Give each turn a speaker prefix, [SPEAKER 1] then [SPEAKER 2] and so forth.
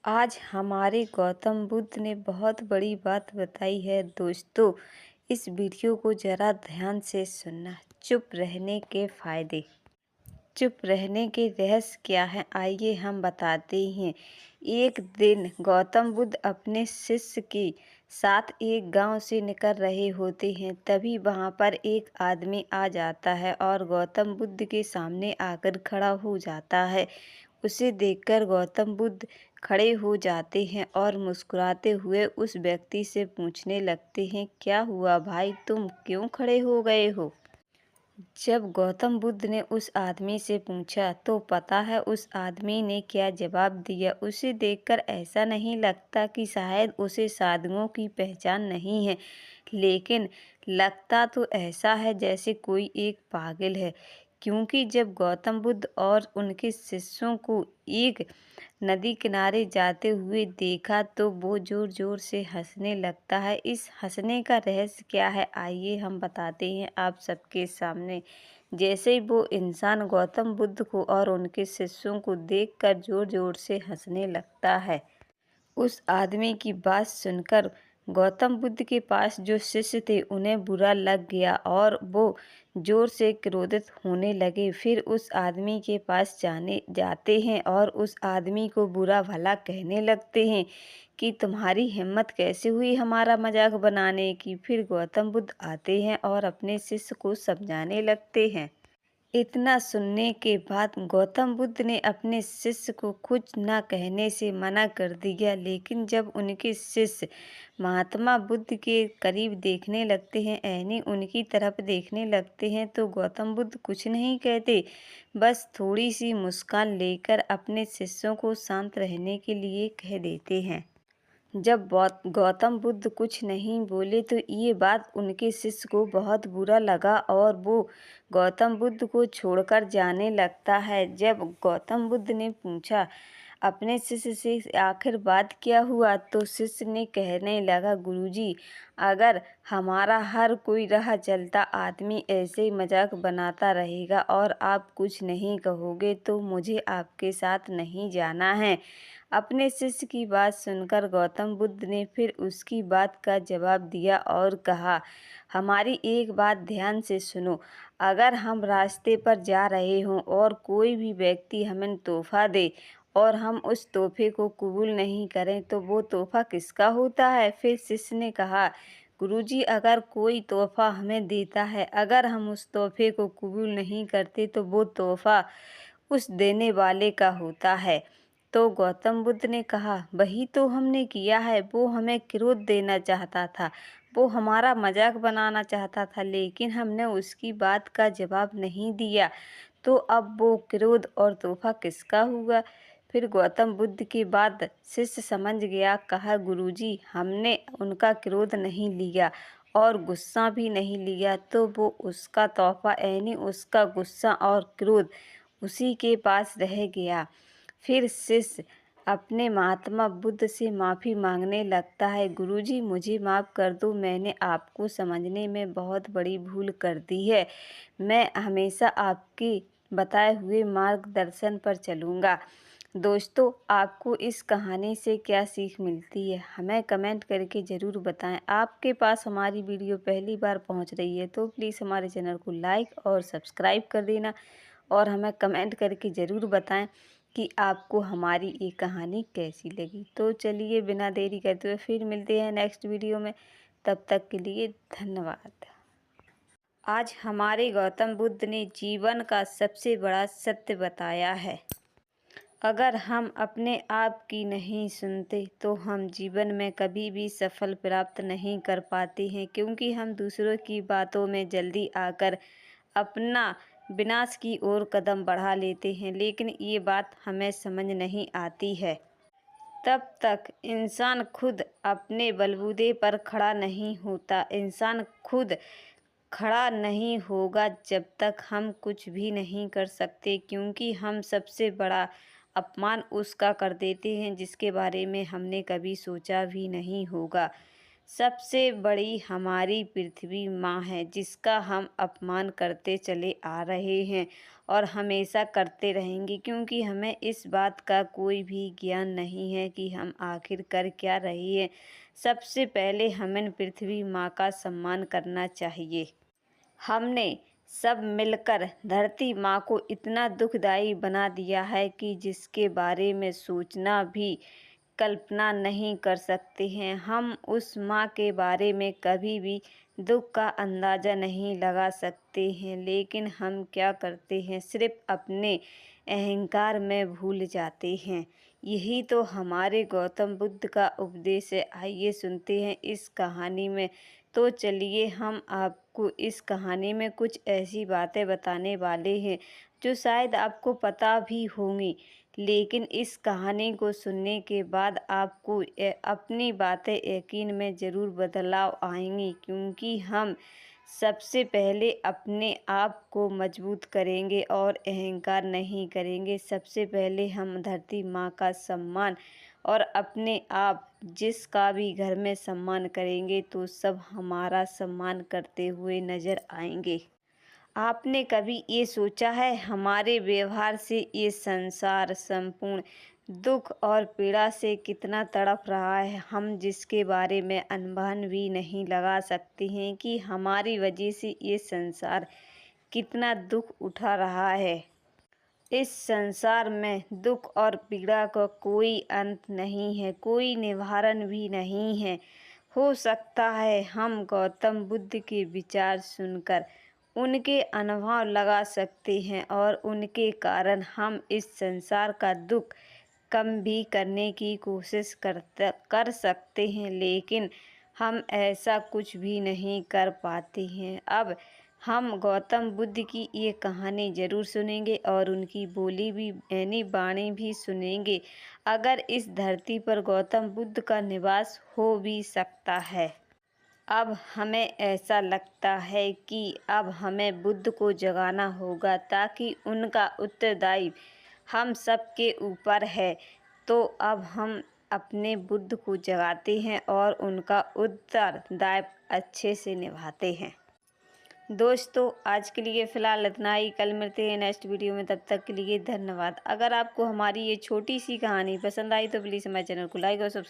[SPEAKER 1] आज हमारे गौतम बुद्ध ने बहुत बड़ी बात बताई है दोस्तों। इस वीडियो को ज़रा ध्यान से सुनना। चुप रहने के फ़ायदे। चुप रहने के रहस्य क्या हैं, आइए हम बताते हैं। एक दिन गौतम बुद्ध अपने शिष्य के साथ एक गांव से निकल रहे होते हैं। तभी वहां पर एक आदमी आ जाता है और गौतम बुद्ध के सामने आकर खड़ा हो जाता है। उसे देखकर गौतम बुद्ध खड़े हो जाते हैं और मुस्कुराते हुए उस व्यक्ति से पूछने लगते हैं, क्या हुआ भाई, तुम क्यों खड़े हो गए हो? जब गौतम बुद्ध ने उस आदमी से पूछा तो पता है उस आदमी ने क्या जवाब दिया। उसे देखकर ऐसा नहीं लगता कि शायद उसे साधुओं की पहचान नहीं है, लेकिन लगता तो ऐसा है जैसे कोई एक पागल है। क्योंकि जब गौतम बुद्ध और उनके शिष्यों को एक नदी किनारे जाते हुए देखा तो वो जोर जोर से हंसने लगता है। इस हंसने का रहस्य क्या है, आइए हम बताते हैं आप सबके सामने। जैसे ही वो इंसान गौतम बुद्ध को और उनके शिष्यों को देखकर जोर जोर से हंसने लगता है, उस आदमी की बात सुनकर गौतम बुद्ध के पास जो शिष्य थे उन्हें बुरा लग गया और वो जोर से क्रोधित होने लगे। फिर उस आदमी के पास जाते हैं और उस आदमी को बुरा भला कहने लगते हैं कि तुम्हारी हिम्मत कैसे हुई हमारा मजाक बनाने की। फिर गौतम बुद्ध आते हैं और अपने शिष्य को समझाने लगते हैं। इतना सुनने के बाद गौतम बुद्ध ने अपने शिष्य को कुछ न कहने से मना कर दिया, लेकिन जब उनके शिष्य महात्मा बुद्ध के करीब देखने लगते हैं, यानी उनकी तरफ देखने लगते हैं, तो गौतम बुद्ध कुछ नहीं कहते, बस थोड़ी सी मुस्कान लेकर अपने शिष्यों को शांत रहने के लिए कह देते हैं। जब गौतम बुद्ध कुछ नहीं बोले तो ये बात उनके शिष्य को बहुत बुरा लगा और वो गौतम बुद्ध को छोड़कर जाने लगता है। जब गौतम बुद्ध ने पूछा अपने शिष्य से आखिर बात क्या हुआ, तो शिष्य ने कहने लगा, गुरुजी, अगर हमारा हर कोई राह चलता आदमी ऐसे ही मजाक बनाता रहेगा और आप कुछ नहीं कहोगे तो मुझे आपके साथ नहीं जाना है। अपने शिष्य की बात सुनकर गौतम बुद्ध ने फिर उसकी बात का जवाब दिया और कहा, हमारी एक बात ध्यान से सुनो। अगर हम रास्ते पर जा रहे हों और कोई भी व्यक्ति हमें तोहफा दे और हम उस तोहफे को कबूल नहीं करें तो वो तोहफा किसका होता है? फिर शिष्य ने कहा, गुरुजी, अगर कोई तोहफा हमें देता है, अगर हम उस तोहफे को कबूल नहीं करते तो वो तोहफा उस देने वाले का होता है। तो गौतम बुद्ध ने कहा, वही तो हमने किया है, वो हमें क्रोध देना चाहता था, वो हमारा मजाक बनाना चाहता था, लेकिन हमने उसकी बात का जवाब नहीं दिया, तो अब वो क्रोध और तोहफा किसका हुआ? फिर गौतम बुद्ध की बात शिष्य समझ गया। कहा, गुरुजी, हमने उनका क्रोध नहीं लिया और गुस्सा भी नहीं लिया, तो वो उसका तोहफा यानी उसका गुस्सा और क्रोध उसी के पास रह गया। फिर शिष्य अपने महात्मा बुद्ध से माफ़ी मांगने लगता है, गुरुजी, मुझे माफ़ कर दो, मैंने आपको समझने में बहुत बड़ी भूल कर दी है। मैं हमेशा आपके बताए हुए मार्गदर्शन पर चलूँगा। दोस्तों, आपको इस कहानी से क्या सीख मिलती है, हमें कमेंट करके ज़रूर बताएं। आपके पास हमारी वीडियो पहली बार पहुंच रही है तो प्लीज़ हमारे चैनल को लाइक और सब्सक्राइब कर देना और हमें कमेंट करके ज़रूर बताएं कि आपको हमारी ये कहानी कैसी लगी। तो चलिए बिना देरी करते हुए फिर मिलते हैं नेक्स्ट वीडियो में। तब तक के लिए धन्यवाद। आज हमारे गौतम बुद्ध ने जीवन का सबसे बड़ा सत्य बताया है। अगर हम अपने आप की नहीं सुनते तो हम जीवन में कभी भी सफल प्राप्त नहीं कर पाते हैं, क्योंकि हम दूसरों की बातों में जल्दी आकर अपना विनाश की ओर कदम बढ़ा लेते हैं। लेकिन ये बात हमें समझ नहीं आती है। तब तक इंसान खुद अपने बलबूते पर खड़ा नहीं होता। इंसान खुद खड़ा नहीं होगा जब तक हम कुछ भी नहीं कर सकते, क्योंकि हम सबसे बड़ा अपमान उसका कर देते हैं जिसके बारे में हमने कभी सोचा भी नहीं होगा। सबसे बड़ी हमारी पृथ्वी माँ है जिसका हम अपमान करते चले आ रहे हैं और हमेशा करते रहेंगे, क्योंकि हमें इस बात का कोई भी ज्ञान नहीं है कि हम आखिर कर क्या रहे हैं। सबसे पहले हमें पृथ्वी माँ का सम्मान करना चाहिए। हमने सब मिलकर धरती माँ को इतना दुखदाई बना दिया है कि जिसके बारे में सोचना भी कल्पना नहीं कर सकते हैं। हम उस माँ के बारे में कभी भी दुख का अंदाज़ा नहीं लगा सकते हैं, लेकिन हम क्या करते हैं, सिर्फ अपने अहंकार में भूल जाते हैं। यही तो हमारे गौतम बुद्ध का उपदेश है। आइए सुनते हैं इस कहानी में। तो चलिए हम आपको इस कहानी में कुछ ऐसी बातें बताने वाले हैं जो शायद आपको पता भी होंगी, लेकिन इस कहानी को सुनने के बाद आपको अपनी बातें यकीन में ज़रूर बदलाव आएंगी, क्योंकि हम सबसे पहले अपने आप को मजबूत करेंगे और अहंकार नहीं करेंगे। सबसे पहले हम धरती माँ का सम्मान और अपने आप जिसका भी घर में सम्मान करेंगे तो सब हमारा सम्मान करते हुए नज़र आएंगे। आपने कभी ये सोचा है, हमारे व्यवहार से ये संसार संपूर्ण दुख और पीड़ा से कितना तड़प रहा है, हम जिसके बारे में अनुमान भी नहीं लगा सकते हैं कि हमारी वजह से ये संसार कितना दुख उठा रहा है। इस संसार में दुख और पीड़ा का कोई अंत नहीं है, कोई निवारण भी नहीं है। हो सकता है हम गौतम बुद्ध के विचार सुनकर उनके अनुभव लगा सकते हैं और उनके कारण हम इस संसार का दुख कम भी करने की कोशिश कर सकते हैं, लेकिन हम ऐसा कुछ भी नहीं कर पाते हैं। अब हम गौतम बुद्ध की ये कहानी ज़रूर सुनेंगे और उनकी बोली भी यानी वाणी भी सुनेंगे। अगर इस धरती पर गौतम बुद्ध का निवास हो भी सकता है। अब हमें ऐसा लगता है कि अब हमें बुद्ध को जगाना होगा, ताकि उनका उत्तरदायित्व हम सबके ऊपर है। तो अब हम अपने बुद्ध को जगाते हैं और उनका उत्तरदायित्व अच्छे से निभाते हैं। दोस्तों आज के लिए फ़िलहाल इतना ही। कल मिलते हैं नेक्स्ट वीडियो में, तब तक के लिए धन्यवाद। अगर आपको हमारी ये छोटी सी कहानी पसंद आई तो प्लीज़ हमारे चैनल को लाइक और सब्सक्राइब